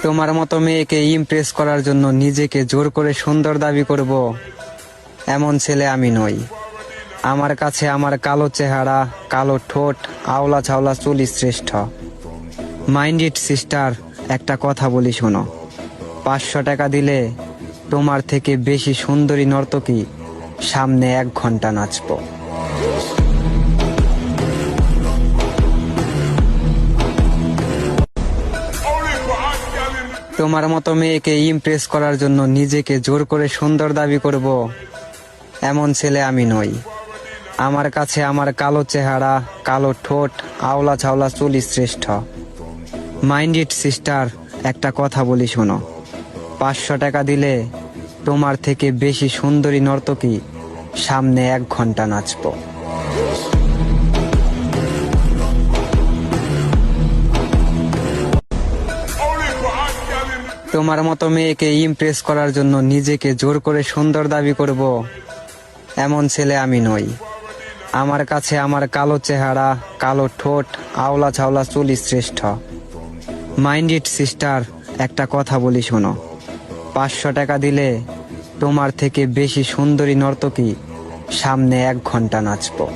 তোমার মতো মেয়েকে ইমপ্রেস করার জন্য নিজেকে জোর করে সুন্দর দাবি করব, এমন ছেলে আমি নই। আমার কাছে আমার কালো চেহারা, কালো ঠোঁট, আওলা ঝাওলা চুলই শ্রেষ্ঠ। মাইন্ড ইট সিস্টার, একটা কথা বলি শোনো। 500 টাকা দিলে তোমার থেকে বেশি সুন্দরী নর্তকী সামনে 1 ঘন্টা নাচবো। তোমার মতো মেয়েকে ইমপ্রেস করার জন্য নিজেকে জোর করে সুন্দর দাবি করব, এমন ছেলে আমি নই। আমার কাছে আমার কালো চেহারা, কালো ঠোঁট, আওলা ঝাওলা চুলই শ্রেষ্ঠ। মাইন্ড ইট সিস্টার, একটা কথা বলি শোনো। 500 টাকা দিলে তোমার থেকে বেশি সুন্দরী নর্তকী সামনে 1 ঘন্টা নাচবো। তোমার মতো মেয়েকে ইমপ্রেস করার জন্য নিজেকে জোর করে সুন্দর দাবি করব, এমন ছেলে আমি নই। আমার কাছে আমার কালো চেহারা, কালো ঠোঁট, আওলা ঝাওলা চুলই শ্রেষ্ঠ। মাইন্ড ইট সিস্টার, একটা কথা বলি শোনো। 500 টাকা দিলে তোমার থেকে বেশি সুন্দরী নর্তকী সামনে 1 ঘন্টা নাচবো।